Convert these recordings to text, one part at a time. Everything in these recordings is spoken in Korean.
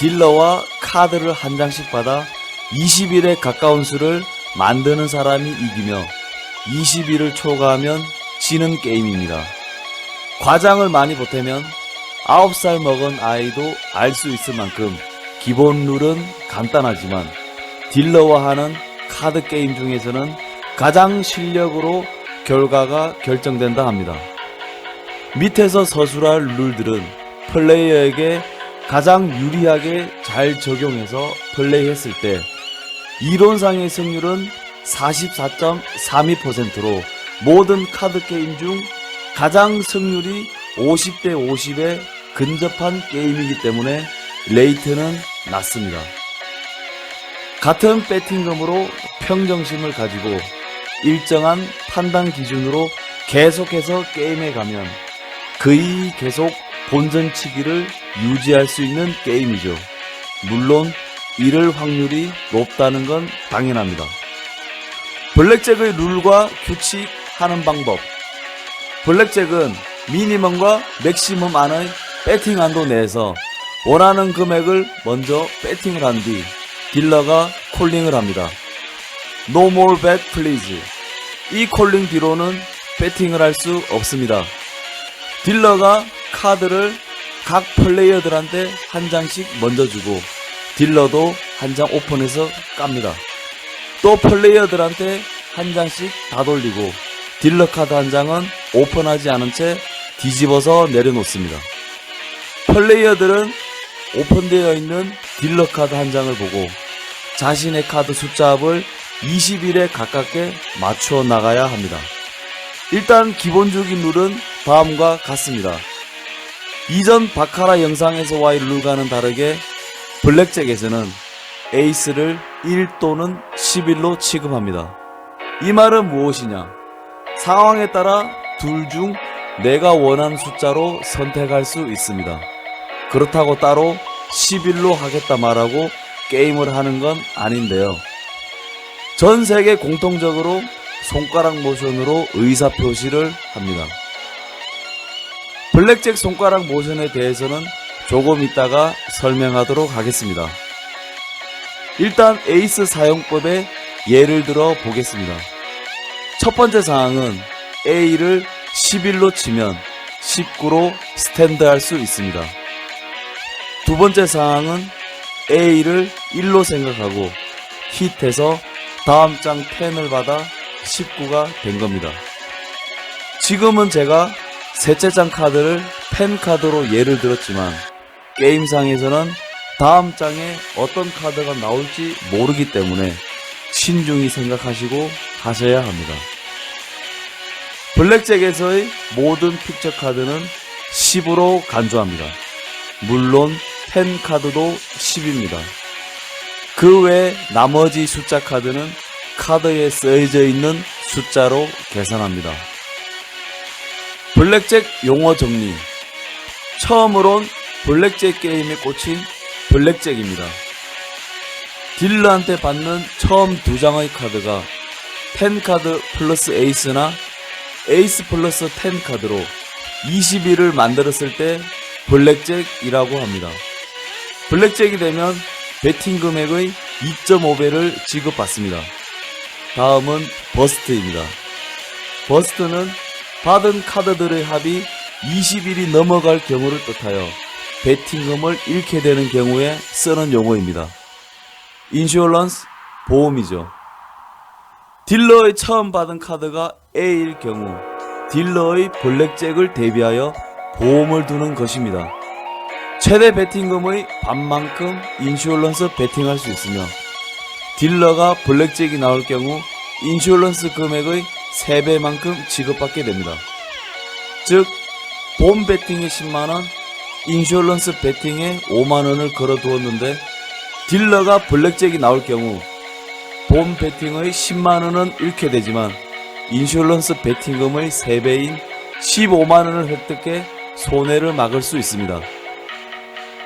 딜러와 카드를 한 장씩 받아 20일에 가까운 수를 만드는 사람이 이기며 20일을 초과하면 지는 게임입니다. 과장을 많이 보태면 9살 먹은 아이도 알 수 있을 만큼 기본 룰은 간단하지만 딜러와 하는 카드 게임 중에서는 가장 실력으로 결과가 결정된다 합니다. 밑에서 서술할 룰들은 플레이어에게 가장 유리하게 잘 적용해서 플레이했을 때 이론상의 승률은 44.32%로 모든 카드 게임 중 가장 승률이 50대 50에 근접한 게임이기 때문에 레이트는 낮습니다. 같은 배팅금으로 평정심을 가지고 일정한 판단 기준으로 계속해서 게임에 가면 거의 계속 본전치기를 유지할 수 있는 게임이죠. 물론 이럴 확률이 높다는 건 당연합니다. 블랙잭의 룰과 규칙 하는 방법. 블랙잭은 미니멈과 맥시멈 안의 배팅 한도 내에서 원하는 금액을 먼저 배팅을 한 뒤 딜러가 콜링을 합니다. No more bet please. 이 콜링 뒤로는 배팅을 할 수 없습니다. 딜러가 카드를 각 플레이어들한테 한 장씩 먼저 주고 딜러도 한 장 오픈해서 깝니다. 또 플레이어들한테 한 장씩 다 돌리고 딜러 카드 한 장은 오픈하지 않은 채 뒤집어서 내려놓습니다. 플레이어들은 오픈되어 있는 딜러 카드 한 장을 보고 자신의 카드 숫자 합을 20일에 가깝게 맞추어 나가야 합니다. 일단 기본적인 룰은 다음과 같습니다. 이전 바카라 영상에서와의 룰과는 다르게 블랙잭에서는 에이스를 1 또는 11로 취급합니다. 이 말은 무엇이냐? 상황에 따라 둘 중 내가 원하는 숫자로 선택할 수 있습니다. 그렇다고 따로 11로 하겠다 말하고 게임을 하는 건 아닌데요. 전 세계 공통적으로 손가락 모션으로 의사표시를 합니다. 블랙잭 손가락 모션에 대해서는 조금 이따가 설명하도록 하겠습니다. 일단 에이스 사용법에 예를 들어 보겠습니다. 첫 번째 사항은 A를 11로 치면 19로 스탠드 할 수 있습니다. 두 번째 사항은 A를 1로 생각하고 hit해서 다음 장 10을 받아 19가 된 겁니다. 지금은 제가 셋째 장 카드를 펜 카드로 예를 들었지만 게임상에서는 다음 장에 어떤 카드가 나올지 모르기 때문에 신중히 생각하시고 하셔야 합니다. 블랙잭에서의 모든 픽처 카드는 10으로 간주합니다. 물론 펜 카드도 10입니다. 그 외 나머지 숫자 카드는 카드에 쓰여져 있는 숫자로 계산합니다. 블랙잭 용어 정리. 처음으론 블랙잭 게임에 꽂힌 블랙잭입니다. 딜러한테 받는 처음 두 장의 카드가 펜 카드 플러스 에이스나 에이스 플러스 10 카드로 20일을 만들었을 때 블랙잭이라고 합니다. 블랙잭이 되면 베팅 금액의 2.5배를 지급받습니다. 다음은 버스트입니다. 버스트는 받은 카드들의 합이 20일이 넘어갈 경우를 뜻하여 베팅금을 잃게 되는 경우에 쓰는 용어입니다. 인슈어런스, 보험이죠. 딜러의 처음 받은 카드가 A일 경우 딜러의 블랙잭을 대비하여 보험을 두는 것입니다. 최대 베팅금의 반만큼 인슈어런스 베팅할 수 있으며 딜러가 블랙잭이 나올 경우 인슈어런스 금액의 3배만큼 지급받게 됩니다. 즉 본 베팅에 10만원, 인슈어런스 베팅에 5만원을 걸어두었는데 딜러가 블랙잭이 나올 경우 본 베팅의 10만원은 잃게 되지만 인슈어런스 베팅금의 3배인 15만원을 획득해 손해를 막을 수 있습니다.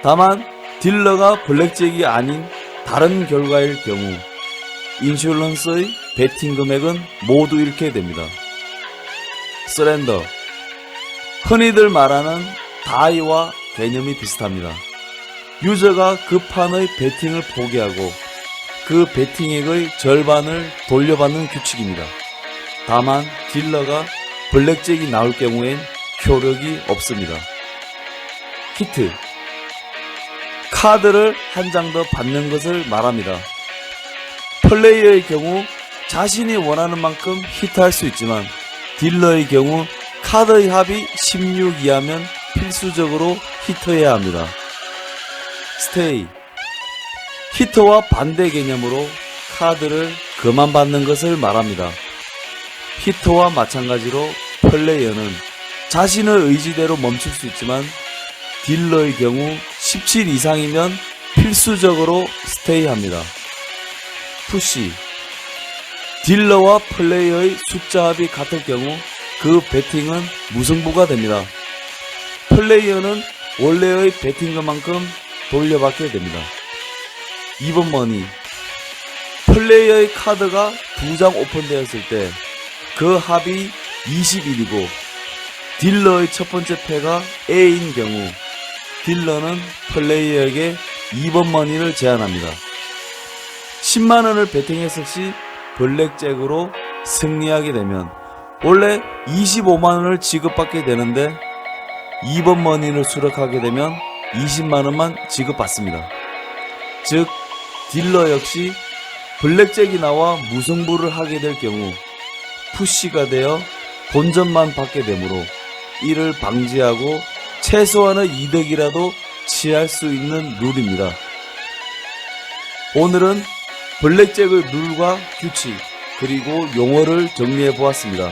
다만 딜러가 블랙잭이 아닌 다른 결과일 경우 인슈어런스의 베팅 금액은 모두 잃게 됩니다. 서렌더. 흔히들 말하는 다이와 개념이 비슷합니다. 유저가 그 판의 베팅을 포기하고 그 베팅액의 절반을 돌려받는 규칙입니다. 다만 딜러가 블랙잭이 나올 경우엔 효력이 없습니다. 히트, 카드를 한 장 더 받는 것을 말합니다. 플레이어의 경우 자신이 원하는 만큼 히트할 수 있지만 딜러의 경우 카드의 합이 16 이하면 필수적으로 히트해야 합니다. 스테이, 히트와 반대 개념으로 카드를 그만 받는 것을 말합니다. 히트와 마찬가지로 플레이어는 자신의 의지대로 멈출 수 있지만 딜러의 경우 17 이상이면 필수적으로 스테이합니다. 푸시, 딜러와 플레이어의 숫자 합이 같을 경우 그 배팅은 무승부가 됩니다. 플레이어는 원래의 배팅금만큼 돌려받게 됩니다. 2번 머니, 플레이어의 카드가 2장 오픈되었을 때 그 합이 21이고 딜러의 첫 번째 패가 A인 경우 딜러는 플레이어에게 2번 머니를 제한합니다. 10만원을 베팅했을 시 블랙잭으로 승리하게 되면 원래 25만원을 지급받게 되는데 2번 머니를 수락하게 되면 20만원만 지급받습니다. 즉 딜러 역시 블랙잭이 나와 무승부를 하게 될 경우 푸시가 되어 본전만 받게 되므로 이를 방지하고 최소한의 이득이라도 취할 수 있는 룰입니다. 오늘은 블랙잭의 룰과 규칙 그리고 용어를 정리해 보았습니다.